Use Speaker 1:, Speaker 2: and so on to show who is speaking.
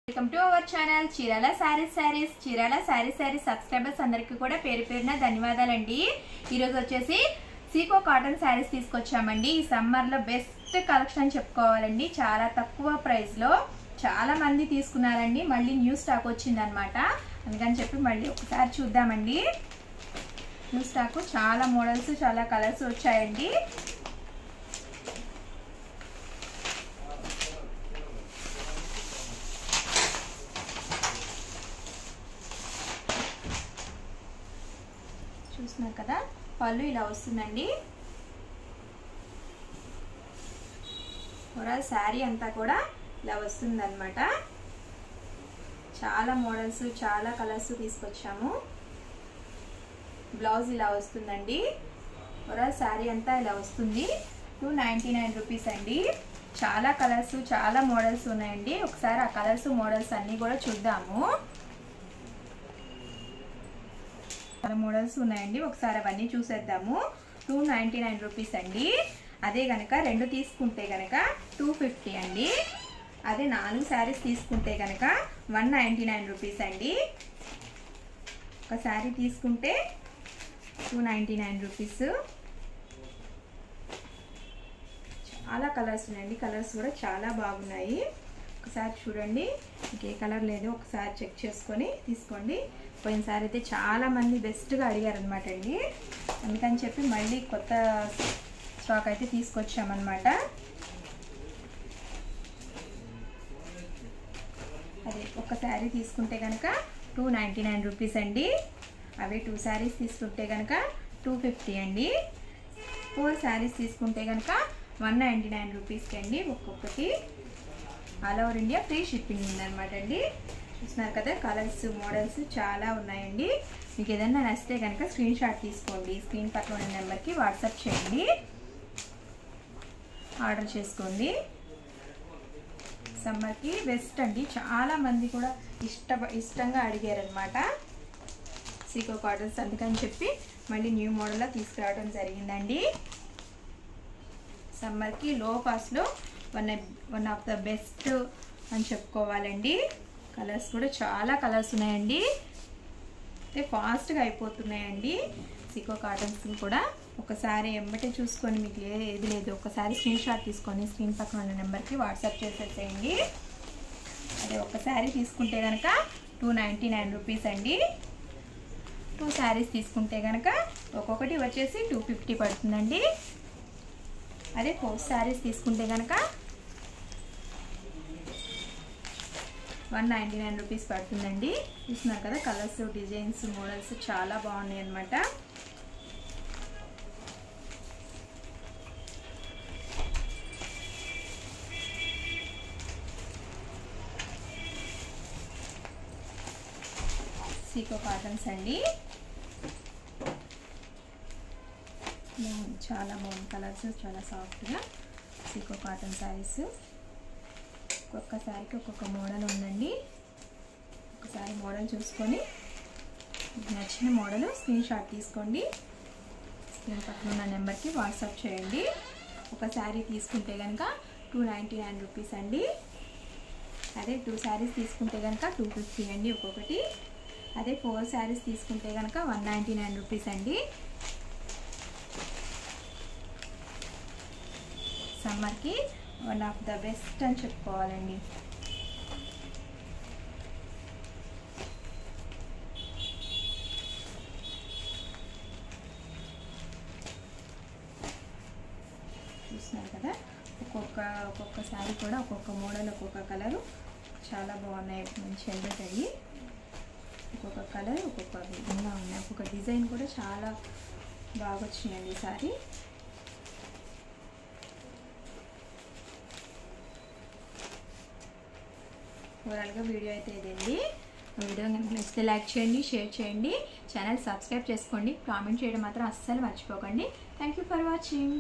Speaker 1: Welcome to our channel Chirala saris Chirala saris subscribers అందరికీ కూడా పేరు పేరున ధన్యవాదాలండి। ఈ రోజు వచ్చేసి సీకో కాటన్ సారీస్ తీసుకొచ్చామండి। ఈ సమ్మర్ లో బెస్ట్ కలెక్షన్ చెప్పుకోవాలండి। చాలా తక్కువ ప్రైస్ లో చాలా మంది తీసుకున్నారండి। మళ్ళీ న్యూ స్టాక్ వచ్చిందన్నమాట, అందుకని చెప్పి మళ్ళీ ఒకసారి చూద్దామండి। న్యూ స్టాక్ చాలా మోడల్స్ చాలా కలర్స్ వచ్చాయండి। చూస్తున్నారు కదా, పళ్ళు ఇలా వస్తుందండి। ఓవరాల్ శారీ అంతా కూడా ఇలా వస్తుందన్నమాట। చాలా మోడల్స్ చాలా కలర్స్ తీసుకొచ్చాము। బ్లౌజ్ ఇలా వస్తుందండి। ఓవరాల్ శారీ అంతా ఇలా వస్తుంది। 299 రూపీస్ అండి। చాలా కలర్స్ చాలా మోడల్స్ ఉన్నాయండి। ఒకసారి ఆ కలర్స్ మోడల్స్ అన్నీ కూడా చూద్దాము। చాలా మోడల్స్ ఉన్నాయండి, ఒకసారి అవన్నీ చూసేద్దాము। 299 రూపీస్ అండి। అదే గనక రెండు తీసుకుంటే గనక 250 అండి। అదే 4 శారీస్ తీసుకుంటే గనక 199 రూపీస్ అండి। ఒక శారీ తీసుకుంటే 299 రూపీస్। చాలా కలర్స్ ఉన్నాయండి, కలర్స్ కూడా చాలా బాగున్నాయి। ఒకసారి చూడండి, ఇంకే కలర్ లేదు ఒకసారి చెక్ చేసుకొని తీసుకోండి। పోయినసారి అయితే చాలా మంది బెస్ట్గా అడిగారు అనమాట అండి, అందుకని చెప్పి మళ్ళీ కొత్త స్టాక్ అయితే తీసుకొచ్చామన్నమాట। అదే ఒక శారీ తీసుకుంటే కనుక 299 రూపీస్ అండి। అవి 2 శారీస్ తీసుకుంటే కనుక 250 అండి। 4 శారీస్ తీసుకుంటే కనుక 199 రూపీస్కి అండి ఒక్కొక్కటి। All over India free shipping ఉందన్నమాట అండి। చూస్తున్నారు కదా, కలర్స్ మోడల్స్ చాలా ఉన్నాయండి। మీకు ఏదైనా నచ్చితే కనుక స్క్రీన్ షాట్ తీసుకోండి, స్క్రీన్ పక్కన ఉన్న నెంబర్కి వాట్సాప్ చేయండి, ఆర్డర్ చేసుకోండి। సమ్మర్కి బెస్ట్ అండి, చాలా మంది కూడా ఇష్టంగా అడిగారనమాట సీకో కాటన్స్, అందుకని చెప్పి మళ్ళీ న్యూ మోడల్లో తీసుకురావడం జరిగిందండి। సమ్మర్కి లో కాస్ట్లో వన్ ఆఫ్ ద బెస్ట్ అని చెప్పుకోవాలండి। కలర్స్ కూడా చాలా కలర్స్ ఉన్నాయండి, అయితే ఫాస్ట్గా అయిపోతున్నాయండి సీకో కాటన్స్ కూడా। ఒకసారి ఎంబటే చూసుకొని మీకు ఏది లేదు ఒకసారి స్క్రీన్ షాట్ తీసుకొని స్క్రీన్ పక్కన ఉన్న నెంబర్కి వాట్సాప్ చేసేసేయండి। అదే ఒక శారీ తీసుకుంటే కనుక 299 రూపీస్ అండి। 2 శారీస్ తీసుకుంటే కనుక ఒక్కొక్కటి వచ్చేసి 250 పడుతుందండి। అదే 4 శారీస్ తీసుకుంటే కనుక 199 రూపీస్ పడుతుందండి। చూస్తున్నారు కదా, కలర్స్ డిజైన్స్ మోడల్స్ చాలా బాగున్నాయి అన్నమాట। సీకో కాటన్స్ అండి, చాలా బాగుంది కలర్స్, చాలా సాఫ్ట్గా సీకో కాటన్ శారీస్। ఒక్కొక్క శారీకి ఒక్కొక్క మోడల్ ఉందండి। ఒకసారి మోడల్ చూసుకొని నచ్చిన మోడల్ స్క్రీన్ షాట్ తీసుకోండి, స్క్రీన్ పక్కన ఉన్న నెంబర్కి వాట్సాప్ చేయండి। ఒక శారీ తీసుకుంటే కనుక 299 రూపీస్ అండి। అదే 2 శారీస్ తీసుకుంటే కనుక 250 అండి ఒక్కొక్కటి। అదే 4 శారీస్ తీసుకుంటే కనుక 199 రూపీస్ అండి। సమ్మర్కి వన్ ఆఫ్ ద బెస్ట్ అని చెప్పుకోవాలండి। చూస్తున్నారు కదా, ఒక్కొక్క శారీ కూడా ఒక్కొక్క మోడల్ ఒక్కొక్క కలరు చాలా బాగున్నాయి, మంచి ఎల్బెట్ అయ్యి ఒక్కొక్క కలర్ ఒక్కొక్క విధంగా ఉన్నాయి, ఒక్కొక్క డిజైన్ కూడా చాలా బాగా వచ్చినాయండి ఈ శారీ। ఓవరాల్గా వీడియో అయితే ఇదండి। వీడియో కనుక నచ్చితే లైక్ చేయండి, షేర్ చేయండి, ఛానల్ సబ్స్క్రైబ్ చేసుకోండి, కామెంట్ చేయడం మాత్రం అస్సలు మర్చిపోకండి। Thank you for watching.